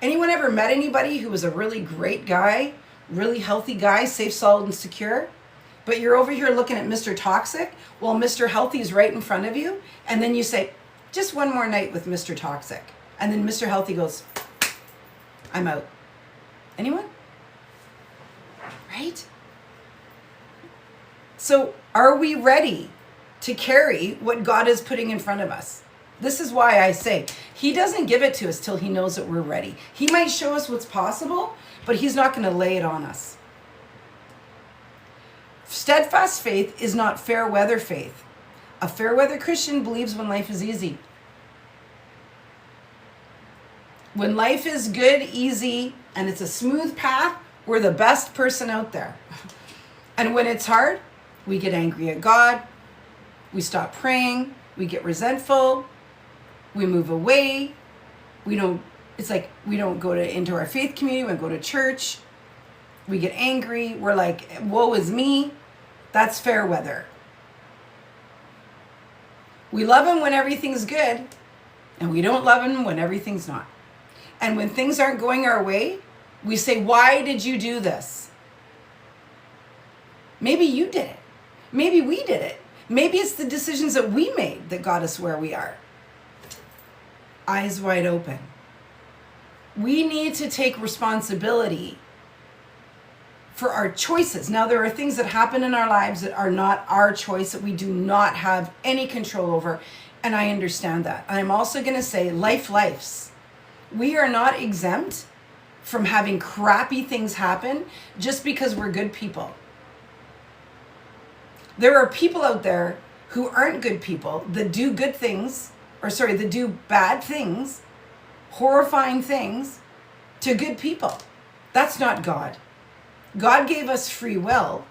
Anyone ever met anybody who was a really great guy, really healthy guy, safe, solid, and secure? But you're over here looking at Mr. Toxic while Mr. Healthy is right in front of you. And then you say, just one more night with Mr. Toxic. And then Mr. Healthy goes, I'm out. Anyone? Right? So are we ready to carry what God is putting in front of us? This is why I say he doesn't give it to us till he knows that we're ready. He might show us what's possible, but he's not going to lay it on us. Steadfast faith is not fair weather faith. A fair weather Christian believes when life is easy. When life is good, easy, and it's a smooth path, we're the best person out there. And when it's hard, we get angry at God, we stop praying, we get resentful, we move away, we don't go into our faith community, we don't go to church, we get angry, we're like, woe is me. That's fair weather. We love him when everything's good, and we don't love him when everything's not. And when things aren't going our way, we say, why did you do this? Maybe you did it. Maybe we did it. Maybe it's the decisions that we made that got us where we are. Eyes wide open. We need to take responsibility for our choices. Now, there are things that happen in our lives that are not our choice, that we do not have any control over, and I understand that. I'm also going to say lifes. We are not exempt from having crappy things happen just because we're good people. There are people out there who aren't good people that do good things, that do bad things, horrifying things to good people. That's not God. God gave us free will,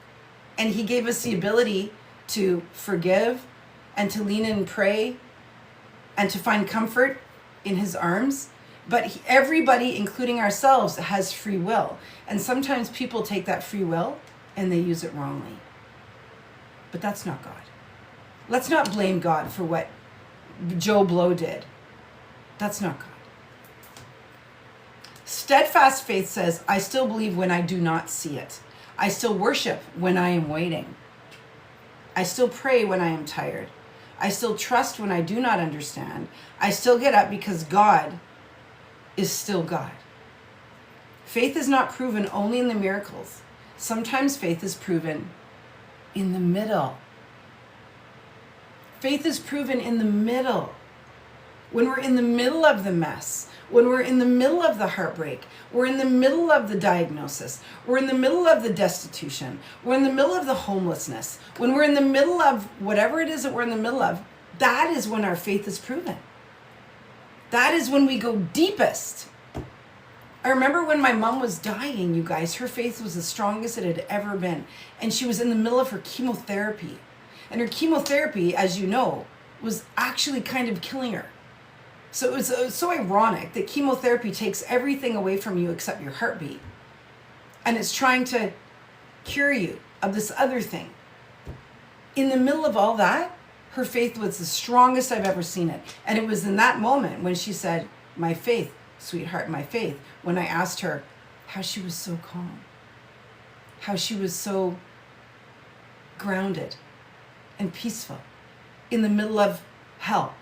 and he gave us the ability to forgive and to lean in and pray and to find comfort in his arms. But everybody, including ourselves, has free will. And sometimes people take that free will and they use it wrongly. But that's not God. Let's not blame God for what Joe Blow did. That's not God. Steadfast faith says, I still believe when I do not see it. I still worship when I am waiting. I still pray when I am tired. I still trust when I do not understand. I still get up because God is still God. Faith is not proven only in the miracles. Sometimes faith is proven in the middle. Faith is proven in the middle. When we're in the middle of the mess, when we're in the middle of the heartbreak, we're in the middle of the diagnosis, we're in the middle of the destitution, we're in the middle of the homelessness, when we're in the middle of whatever it is that we're in the middle of, that is when our faith is proven. That is when we go deepest. I remember when my mom was dying, you guys, her faith was the strongest it had ever been. And she was in the middle of her chemotherapy. And her chemotherapy, as you know, was actually kind of killing her. So it was so ironic that chemotherapy takes everything away from you except your heartbeat. And it's trying to cure you of this other thing. In the middle of all that, her faith was the strongest I've ever seen it. And it was in that moment when she said, "My faith, sweetheart, my faith," when I asked her how she was so calm, how she was so grounded and peaceful in the middle of hell.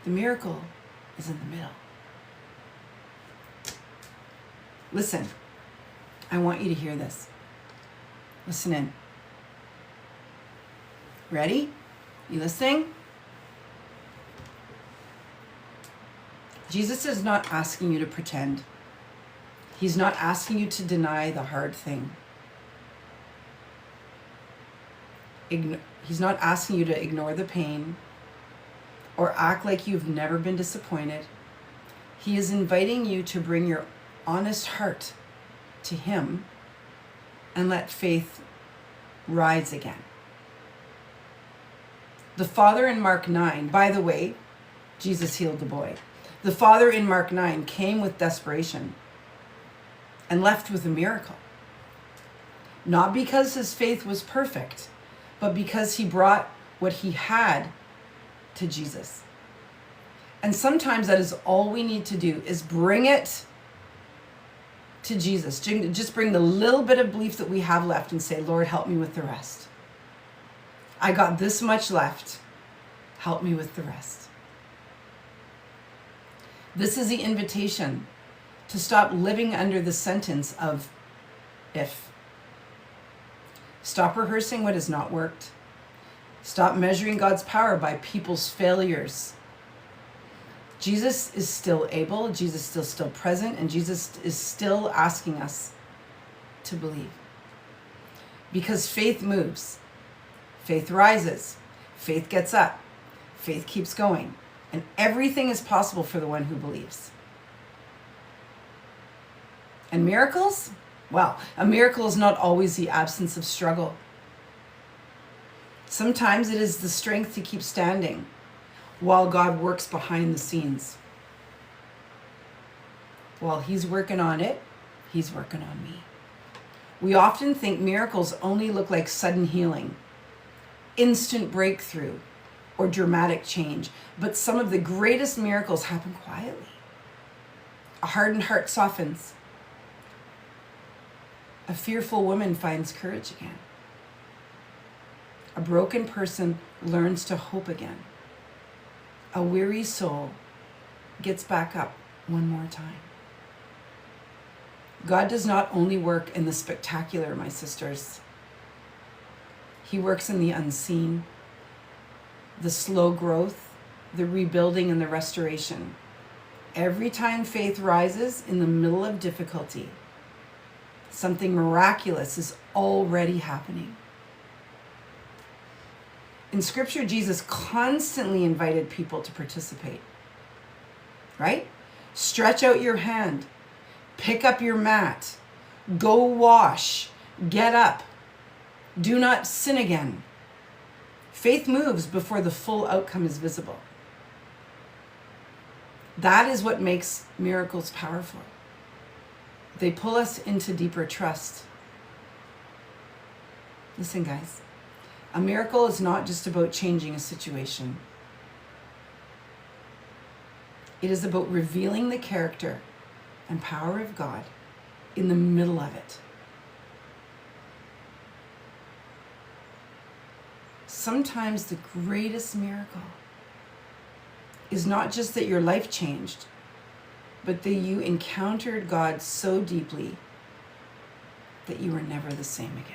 The miracle is in the middle. Listen, I want you to hear this. Listen in. Ready? You listening? Jesus is not asking you to pretend. He's not asking you to deny the hard thing. He's not asking you to ignore the pain or act like you've never been disappointed. He is inviting you to bring your honest heart to him and let faith rise again. The father in Mark 9, by the way, Jesus healed the boy. The father in Mark 9 came with desperation and left with a miracle. Not because his faith was perfect, but because he brought what he had to Jesus. And sometimes that is all we need to do, is bring it to Jesus. Just bring the little bit of belief that we have left and say, "Lord, help me with the rest. I got this much left. Help me with the rest." This is the invitation to stop living under the sentence of if. Stop rehearsing what has not worked. Stop measuring God's power by people's failures. Jesus is still able, Jesus is still present, and Jesus is still asking us to believe. Because faith moves, faith rises, faith gets up, faith keeps going, and everything is possible for the one who believes. And miracles? Well, a miracle is not always the absence of struggle. Sometimes it is the strength to keep standing while God works behind the scenes. While he's working on it, he's working on me. We often think miracles only look like sudden healing, instant breakthrough, or dramatic change. But some of the greatest miracles happen quietly. A hardened heart softens. A fearful woman finds courage again. A broken person learns to hope again. A weary soul gets back up one more time. God does not only work in the spectacular, my sisters. He works in the unseen, the slow growth, the rebuilding, and the restoration. Every time faith rises in the middle of difficulty, something miraculous is already happening. In Scripture, Jesus constantly invited people to participate, right? Stretch out your hand, pick up your mat, go wash, get up, do not sin again. Faith moves before the full outcome is visible. That is what makes miracles powerful. They pull us into deeper trust. Listen, guys. A miracle is not just about changing a situation. It is about revealing the character and power of God in the middle of it. Sometimes the greatest miracle is not just that your life changed, but that you encountered God so deeply that you were never the same again.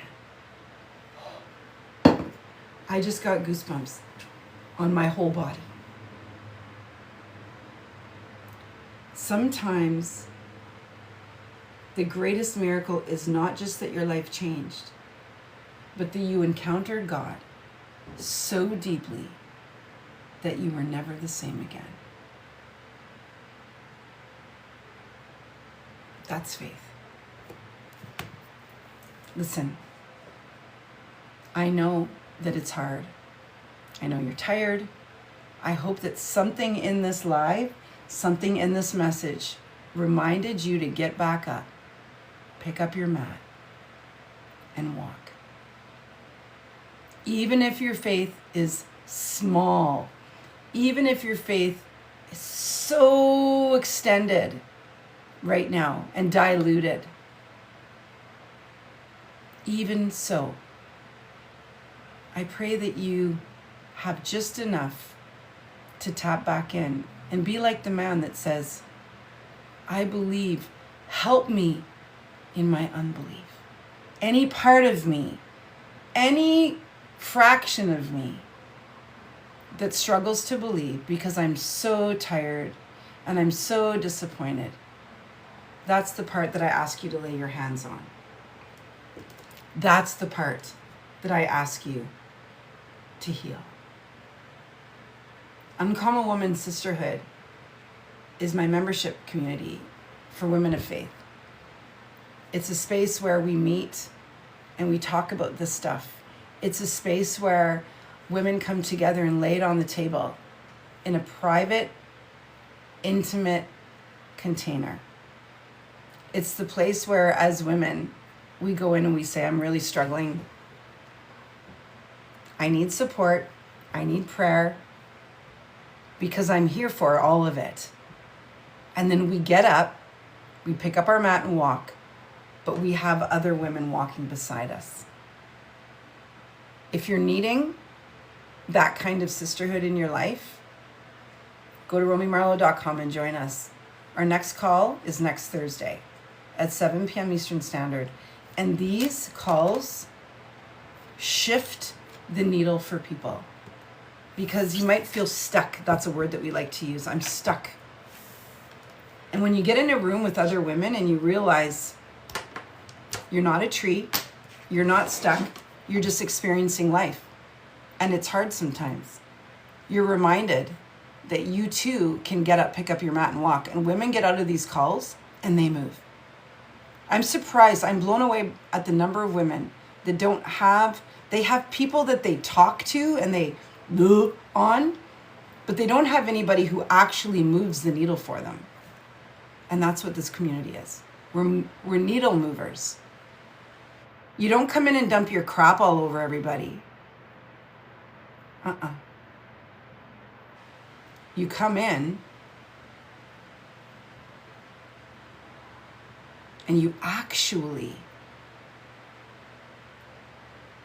I just got goosebumps. on my whole body. Sometimes the greatest miracle is not just that your life changed, but that you encountered God so deeply that you were never the same again. That's faith. Listen, I know that it's hard. I know you're tired. I hope that something in this live, something in this message reminded you to get back up, pick up your mat, and walk. Even if your faith is small, even if your faith is so extended right now and diluted, even so, I pray that you have just enough to tap back in and be like the man that says, I believe, help me in my unbelief. Any part of me, any fraction of me that struggles to believe because I'm so tired and I'm so disappointed, that's the part that I ask you to lay your hands on. That's the part that I ask you to heal. Uncommon Woman Sisterhood is my membership community for women of faith. It's a space where we meet and we talk about this stuff. It's a space where women come together and lay it on the table in a private, intimate container. It's the place where, as women, we go in and we say, I'm really struggling. I need support. I need prayer, because I'm here for all of it. And then we get up, we pick up our mat and walk, but we have other women walking beside us. If you're needing that kind of sisterhood in your life, go to romymarlowe.com and join us. Our next call is next Thursday at 7 p.m. Eastern Standard. And these calls shift the needle for people, because you might feel stuck. That's a word that we like to use. I'm stuck. And when you get in a room with other women and you realize you're not a tree, you're not stuck, you're just experiencing life. And it's hard sometimes. You're reminded that you too can get up, pick up your mat and walk. And women get out of these calls and they move. I'm surprised, I'm blown away at the number of women that they have people that they talk to and they move on, but they don't have anybody who actually moves the needle for them. And that's what this community is. We're needle movers. You don't come in and dump your crap all over everybody. You come in and you actually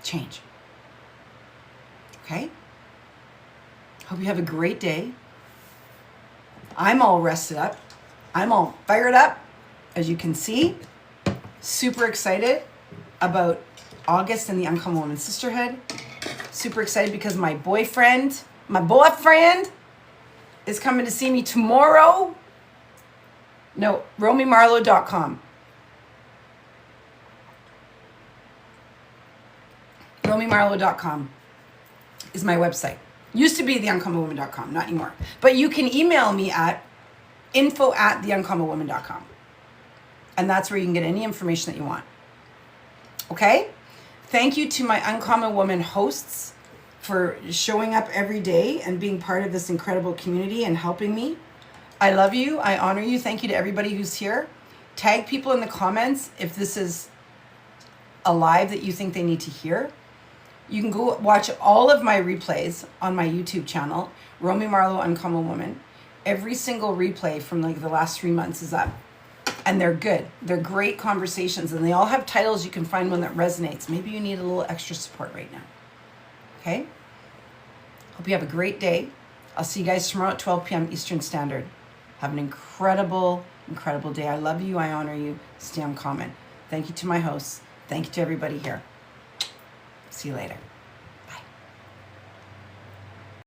change. Okay? Hope you have a great day. I'm all rested up. I'm all fired up, as you can see. Super excited about August and the Uncommon Woman Sisterhood. Super excited because my boyfriend is coming to see me tomorrow. No, romymarlowe.com. romymarlowe.com is my website. Used to be theuncommonwoman.com, not anymore. But you can email me at info@theuncommonwoman.com. And that's where you can get any information that you want. Okay? Thank you to my Uncommon Woman hosts for showing up every day and being part of this incredible community and helping me. I love you. I honor you. Thank you to everybody who's here. Tag people in the comments if this is a live that you think they need to hear. You can go watch all of my replays on my YouTube channel, Romy Marlowe Uncommon Woman. Every single replay from like the last 3 months is up. And they're good. They're great conversations. And they all have titles. You can find one that resonates. Maybe you need a little extra support right now. Okay? Hope you have a great day. I'll see you guys tomorrow at 12 p.m. Eastern Standard. Have an incredible, incredible day. I love you. I honor you. Stay uncommon. Thank you to my hosts. Thank you to everybody here. See you later.